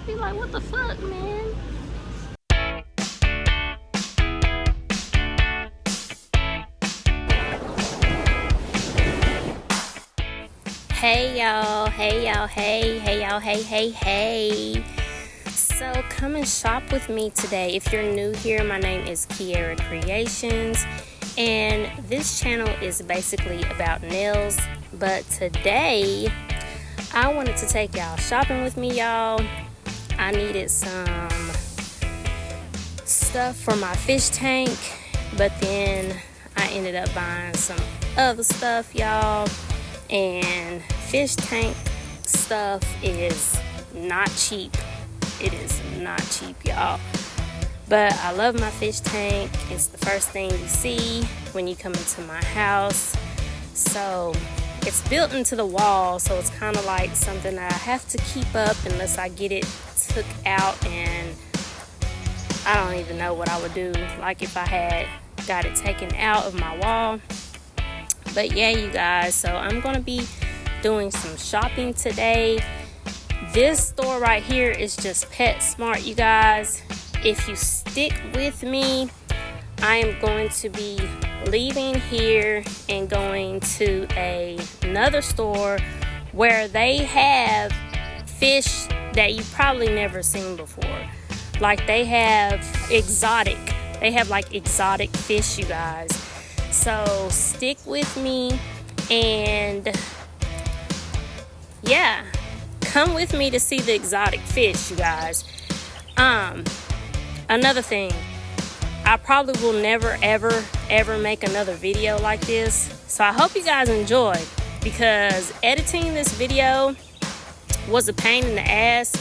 Be like, what the fuck, man? Hey y'all, hey y'all, hey y'all, hey. So come and shop with me today. If you're new here, my name is Kiera Creations, and this channel is basically about nails. But today, I wanted to take y'all shopping with me, y'all. I needed some stuff for my fish tank, but then I ended up buying some other stuff, y'all. And fish tank stuff is not cheap. It is not cheap, y'all. But I love my fish tank. It's the first thing you see when you come into my house. So it's built into the wall, so it's kind of like something that I have to keep up unless I get it took out, and I don't even know what I would do, like if I had got it taken out of my wall. But yeah, you guys, so I'm gonna be doing some shopping today. This store right here is just PetSmart, you guys. If you stick with me, I am going to be leaving here and going to another store where they have fish that you've probably never seen before. Like they have like exotic fish, you guys. So stick with me, and yeah, come with me to see the exotic fish, you guys. Another thing, I probably will never ever make another video like this, so I hope you guys enjoy, because editing this video was a pain in the ass.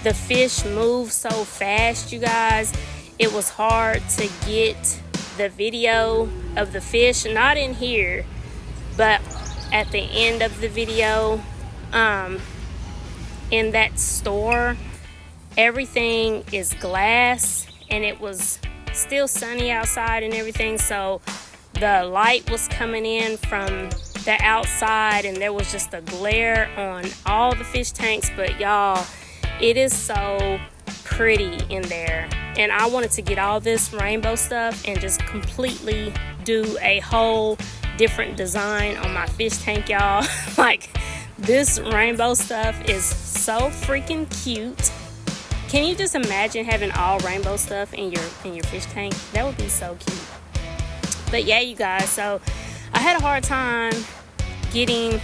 The fish move so fast, you guys. It was hard to get the video of the fish, not in here, but at the end of the video. In that store, everything is glass, and it was still sunny outside and everything, so the light was coming in from the outside, and there was just a glare on all the fish tanks. But y'all, it is so pretty in there, and I wanted to get all this rainbow stuff and just completely do a whole different design on my fish tank, y'all. Like, this rainbow stuff is so freaking cute. Can you just imagine having all rainbow stuff in your fish tank? That would be so cute. But yeah, you guys, so I had a hard time getting,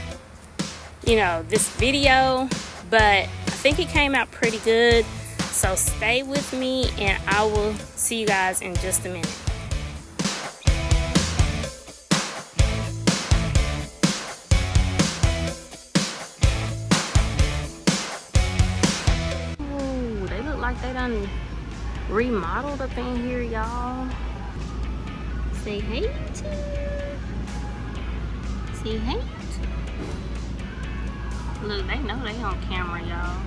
this video, but I think it came out pretty good. So stay with me, and I will see you guys in just a minute. Ooh, they look like they done remodeled up in here, y'all. Say hey to you. Say hey. Look, they know they on camera, y'all.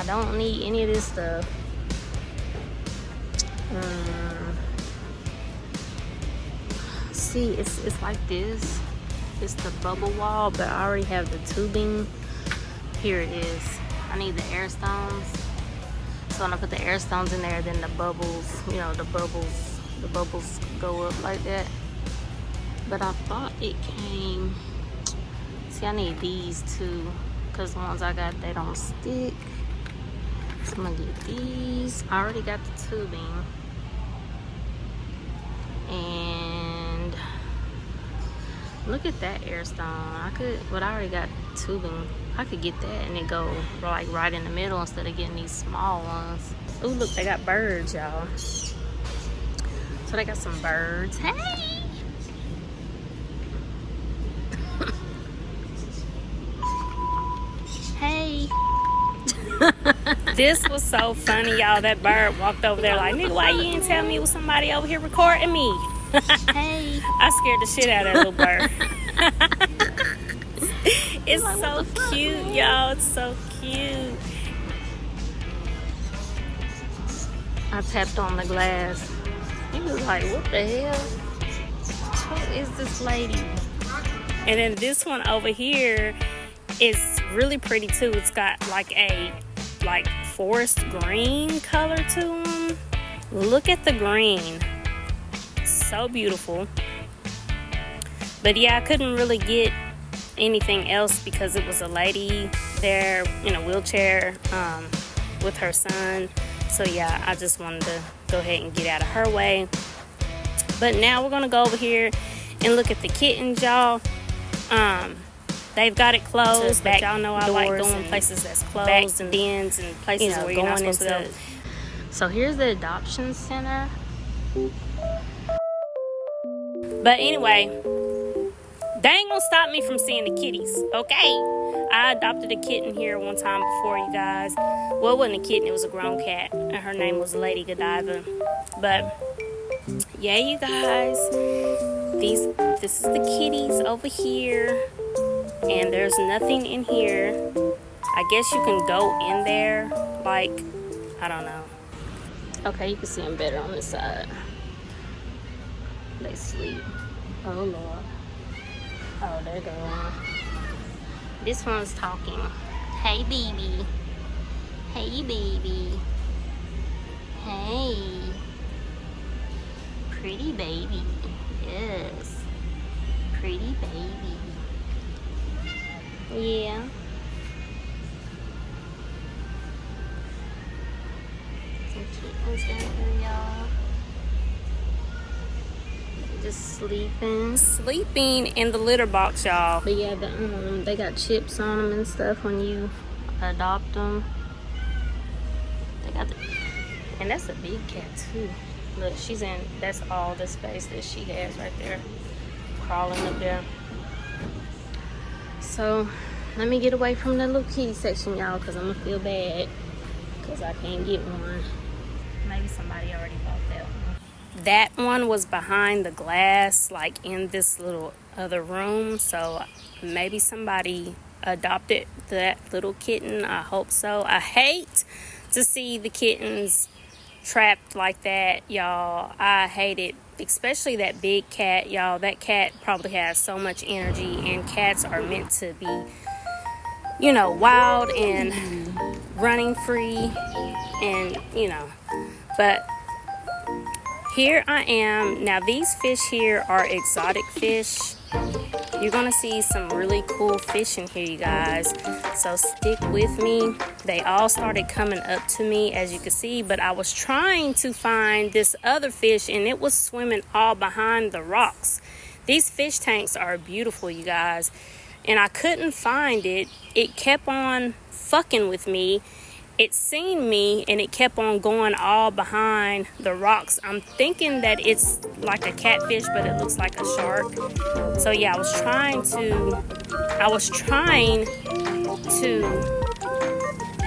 I don't need any of this stuff. See, it's like this. It's the bubble wall, but I already have the tubing. Here it is. I need the air stones. So when I put the air stones in there, then the bubbles, the bubbles go up like that. But I thought it came. See, I need these too, because the ones I got, they don't stick. So I'm gonna get these. I already got the tubing. And look at that air stone. I already got tubing. I could get that and it go like right in the middle instead of getting these small ones. Oh, look, they got birds, y'all. So they got some birds. Hey! Hey! This was so funny, y'all. That bird walked over there like, nigga, why you didn't tell me it was somebody over here recording me? Hey. I scared the shit out of that little bird. It's like, so cute, y'all. It's so cute. I tapped on the glass. He was like, what the hell? Who is this lady? And then this one over here is really pretty too. It's got like a forest green color to them. Look at the green. So beautiful. But yeah, I couldn't really get anything else because it was a lady there in a wheelchair with her son. So yeah, I just wanted to go ahead and get out of her way. But now we're gonna go over here and look at the kittens, y'all. They've got it closed, but y'all know I like going places that's closed and bins and places where you're not supposed to go. So here's the adoption center. But anyway, they ain't gonna stop me from seeing the kitties, okay? I adopted a kitten here one time before, you guys. Well, it wasn't a kitten, it was a grown cat, and her name was Lady Godiva. But yeah, you guys, this is the kitties over here, and there's nothing in here. I guess you can go in there, like, I don't know. Okay, you can see them better on this side. They sleep. Oh Lord. Oh, there go one. This one's talking. Hey, baby. Hey, baby. Hey. Pretty baby. Yes. Pretty baby. Yeah. Some kittens down here, y'all. Just sleeping in the litter box, y'all. But yeah, they got chips on them and stuff when you adopt them. They got and that's a big cat too. Look, she's in. That's all the space that she has right there, crawling up there. So let me get away from the little kitty section, y'all, because I'm gonna feel bad because I can't get one. Maybe somebody already bought that one. That one was behind the glass, like in this little other room. So maybe somebody adopted that little kitten. I hope so. I hate to see the kittens trapped like that, y'all. I hate it, especially that big cat, y'all. That cat probably has so much energy, and cats are meant to be, you know, wild and running free, and you know. But here I am. Now these fish here are exotic fish. You're gonna see some really cool fish in here, you guys. So stick with me. They all started coming up to me, as you can see, but I was trying to find this other fish and it was swimming all behind the rocks. These fish tanks are beautiful, you guys, and I couldn't find it. It kept on fucking with me. It seen me and it kept on going all behind the rocks. I'm thinking that it's like a catfish, but it looks like a shark. So yeah, I was trying to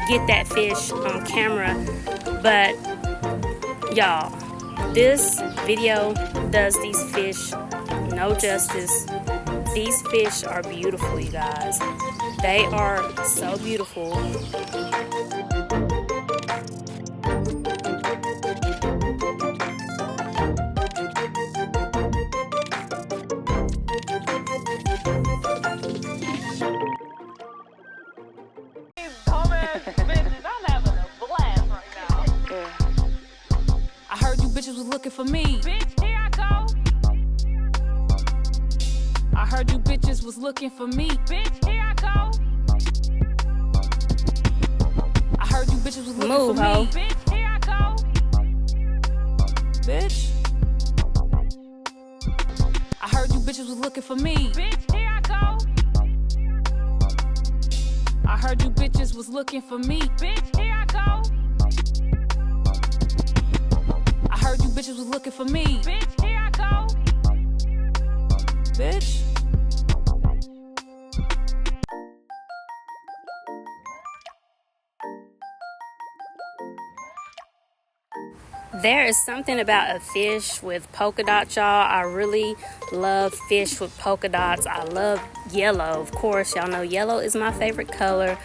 get that fish on camera, but y'all, this video does these fish no justice. These fish are beautiful, you guys. They are so beautiful. I heard you bitches was looking for me. Bitch, here I go. I heard you bitches was looking for me. Bitch, here I go. I heard you bitches was looking for me. Bitch, here I go. Bitch. I heard you bitches was looking for me. Bitch, here I go. I heard you bitches was looking for me. Bitch, here I go. I heard you bitches was looking for me. Bitch, here I go. Bitch. There is something about a fish with polka dots, y'all. I really love fish with polka dots. I love yellow, of course. Y'all know yellow is my favorite color.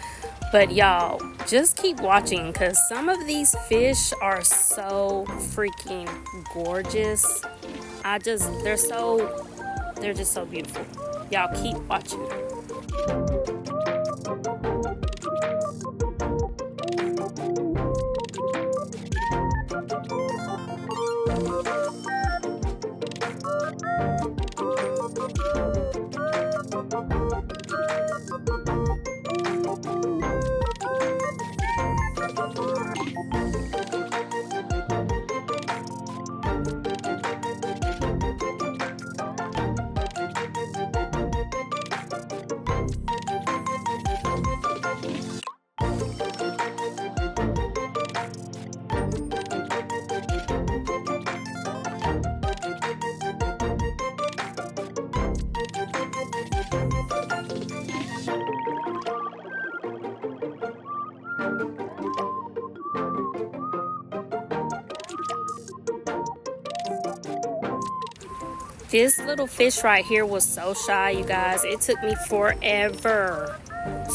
But y'all, just keep watching because some of these fish are so freaking gorgeous. They're just so beautiful. Y'all keep watching. This little fish right here was so shy, you guys. It took me forever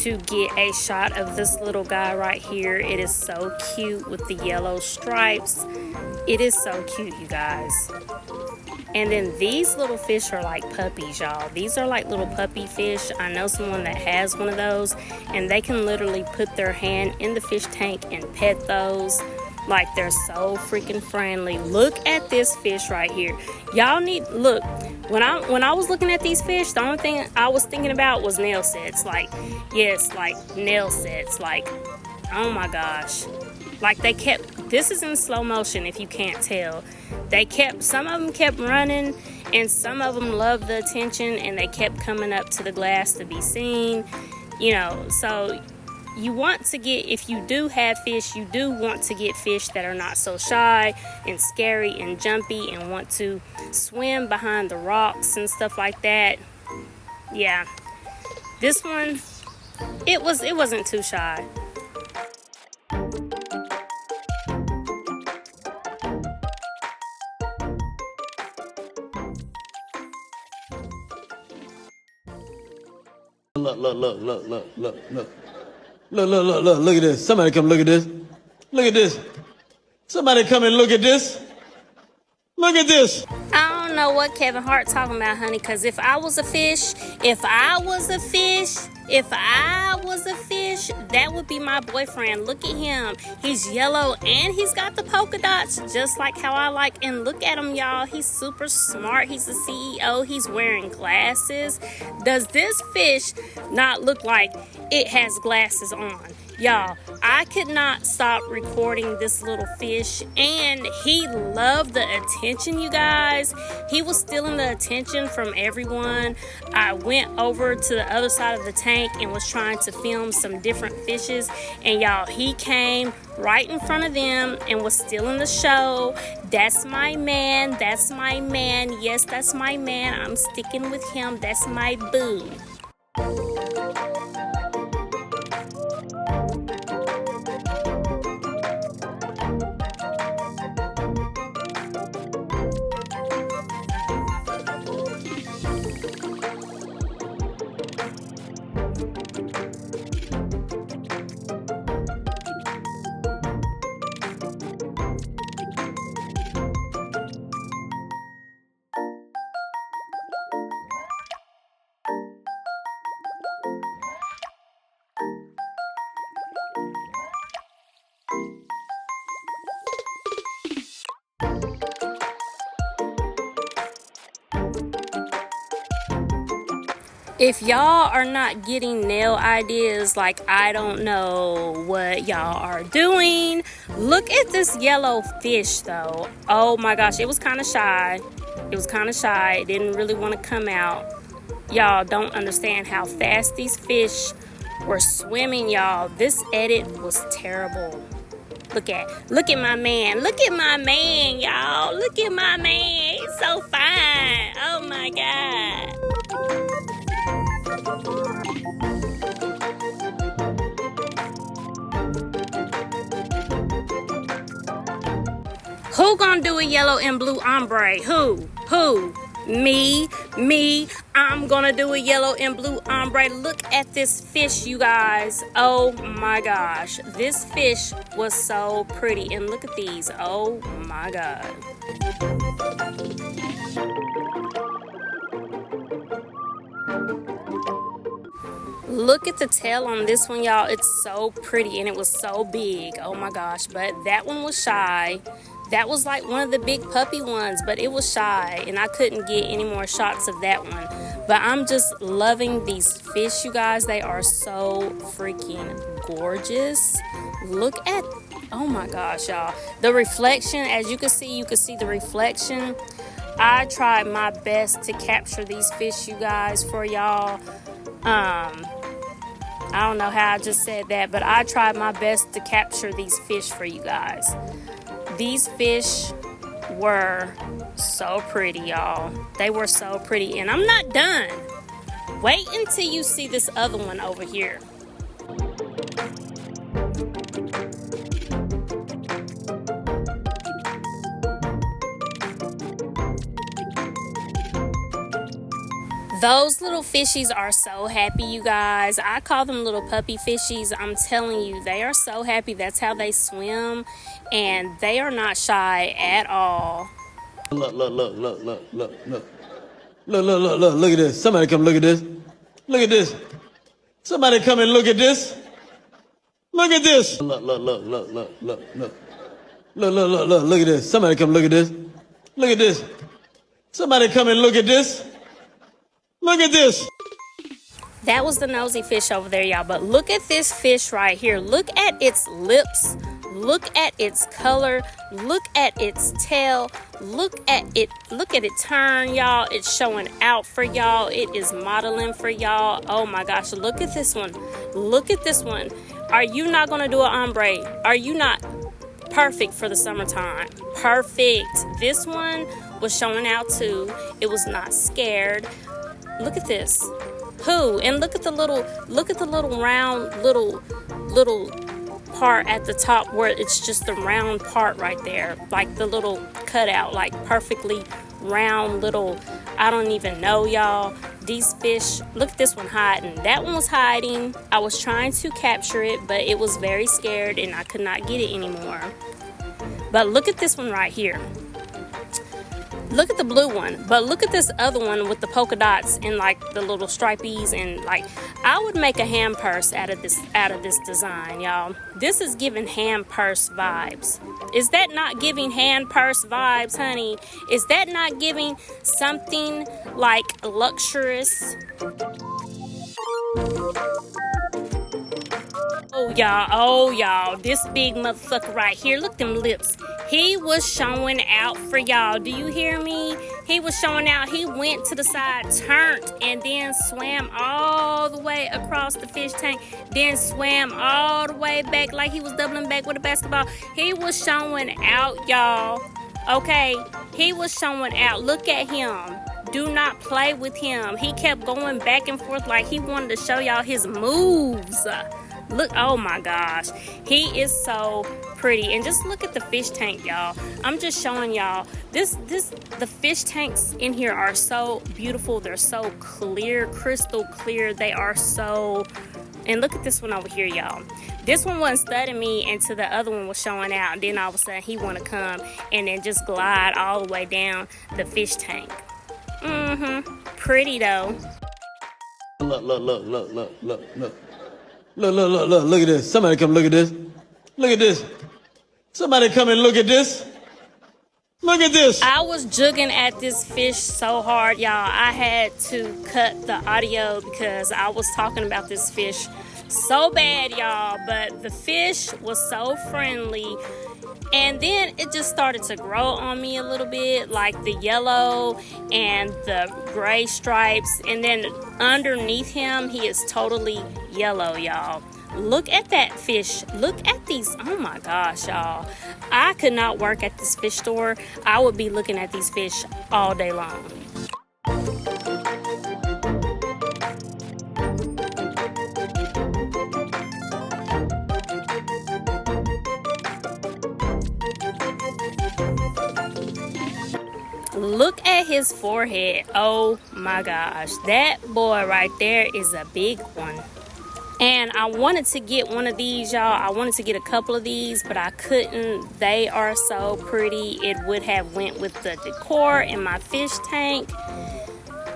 to get a shot of this little guy right here. It is so cute with the yellow stripes. It is so cute, you guys. And then these little fish are like puppies, y'all. These are like little puppy fish. I know someone that has one of those, and they can literally put their hand in the fish tank and pet those. Like, they're so freaking friendly. Look at this fish right here. Y'all need, look, when I was looking at these fish, the only thing I was thinking about was nail sets. Like, yes, like nail sets. Like, oh my gosh. Like, they kept, this is in slow motion if you can't tell. Some of them kept running, and some of them loved the attention, and they kept coming up to the glass to be seen. You know, so you want to get, if you do have fish, you do want to get fish that are not so shy and scary and jumpy and want to swim behind the rocks and stuff like that. Yeah, this one, it wasn't too shy. Look at this. Somebody come look at this. Look at this. Somebody come and look at this. Look at this. I don't know what Kevin Hart talking about, honey, because if I was a fish, that would be my boyfriend. Look at him. He's yellow and he's got the polka dots, just like how I like. And look at him, y'all. He's super smart. He's the CEO. He's wearing glasses. Does this fish not look like it has glasses on? Y'all, I could not stop recording this little fish, and he loved the attention, you guys. He was stealing the attention from everyone. I went over to the other side of the tank and was trying to film some different fishes, and y'all, he came right in front of them and was stealing the show. That's my man. That's my man. Yes, that's my man. I'm sticking with him. That's my boo. If y'all are not getting nail ideas, like, I don't know what y'all are doing. Look at this yellow fish, though. Oh my gosh, it was kind of shy. It didn't really want to come out. Y'all don't understand how fast these fish were swimming, y'all. This edit was terrible. Look at my man. Look at my man, y'all. Look at my man. He's so fine. Oh my God. Who gonna do a yellow and blue ombre? Who? Me. I'm gonna do a yellow and blue ombre. Look at this fish, you guys. Oh my gosh. This fish was so pretty. And look at these. Oh my God. Look at the tail on this one, y'all. It's so pretty and it was so big. Oh my gosh. But that one was shy. That was like one of the big puppy ones, but it was shy and I couldn't get any more shots of that one. But I'm just loving these fish, you guys. They are so freaking gorgeous. Look at, oh my gosh, y'all. The reflection, as you can see the reflection. I tried my best to capture these fish, you guys, for y'all. I don't know how I just said that, but I tried my best to capture these fish for you guys. These fish were so pretty, y'all. They were so pretty, and I'm not done. Wait until you see this other one over here. Those little fishies are so happy, you guys. I call them little puppy fishies. I'm telling you, they are so happy. That's how they swim, and they are not shy at all. Look at this. Somebody come look at this. Look at this. Somebody come and look at this. Look at this. Look at this. Somebody come look at this. Look at this. Somebody come and look at this. Look at this. That was the nosy fish over there, y'all. But look at this fish right here. Look at its lips. Look at its color. Look at its tail. Look at it turn, y'all. It's showing out for y'all. It is modeling for y'all. Oh my gosh, look at this one. Look at this one. Are you not gonna do an ombre? Are you not? Perfect for the summertime. Perfect. This one was showing out too. It was not scared. Look at this. And look at the little round little part at the top where it's just the round part right there, like the little cutout, like perfectly round little, I don't even know, y'all. These fish, look at this one hiding. That one was hiding. I was trying to capture it, but it was very scared and I could not get it anymore. But look at this one right here. Look at the blue one, but look at this other one with the polka dots and like the little stripies, and like I would make a hand purse out of this design, y'all. This is giving hand purse vibes. Is that not giving hand purse vibes, honey? Is that not giving something like luxurious? Oh y'all, this big motherfucker right here, look at them lips. He was showing out for y'all. Do you hear me? He was showing out. He went to the side, turned, and then swam all the way across the fish tank, then swam all the way back like he was doubling back with a basketball. He was showing out, y'all. Okay, he was showing out. Look at him. Do not play with him. He kept going back and forth like he wanted to show y'all his moves. Look, oh my gosh, he is so pretty. And just look at the fish tank, y'all. I'm just showing y'all the fish tanks in here are so beautiful. They're so clear, crystal clear. They are so, and look at this one over here, y'all. This one wasn't studying me until the other one was showing out, and then all of a sudden he want to come and then just glide all the way down the fish tank. Pretty though. Look at this. Somebody come look at this. Look at this. Somebody come and look at this. Look at this. I was jugging at this fish so hard, y'all. I had to cut the audio because I was talking about this fish so bad, y'all. But the fish was so friendly. And then it just started to grow on me a little bit, like the yellow and the gray stripes. And then underneath him, he is totally yellow, y'all. Look at that fish. Look at these. Oh my gosh, y'all. I could not work at this fish store. I would be looking at these fish all day long. Look at his forehead. Oh my gosh. That boy right there is a big one. And I wanted to get one of these, y'all. I wanted to get a couple of these, but I couldn't. They are so pretty. It would have went with the decor in my fish tank.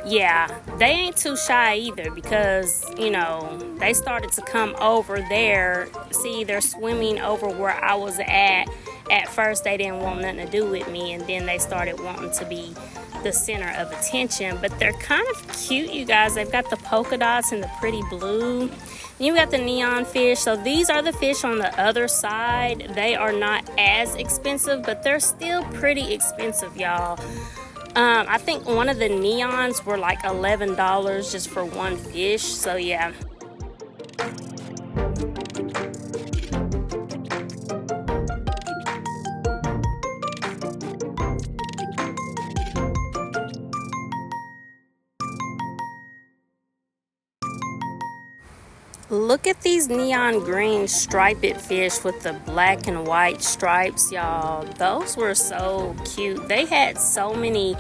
Yeah, they ain't too shy either because, you know, they started to come over there. See, they're swimming over where I was at. At first, they didn't want nothing to do with me, and then they started wanting to be the center of attention. But they're kind of cute, you guys. They've got the polka dots and the pretty blue. You got the neon fish. So these are the fish on the other side. They are not as expensive, but they're still pretty expensive, y'all. I think one of the neons were like $11 just for one fish. So yeah. Look at these neon green striped fish with the black and white stripes, y'all. Those were so cute. They had so many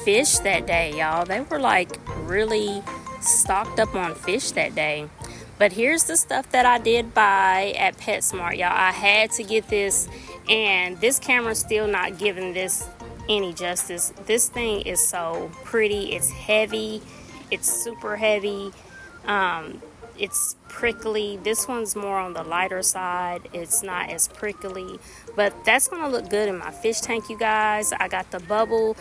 fish that day, y'all. They were like really stocked up on fish that day. But here's the stuff that I did buy at PetSmart, y'all. I had to get this, and this camera's still not giving this any justice. This thing is so pretty. It's heavy. It's super heavy. It's prickly. This one's more on the lighter side. It's not as prickly, but that's gonna look good in my fish tank, you guys. I got the bubble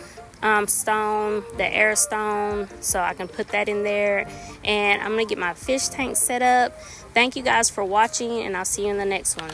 stone, the air stone, so I can put that in there, and I'm gonna get my fish tank set up. Thank you guys for watching, and I'll see you in the next one.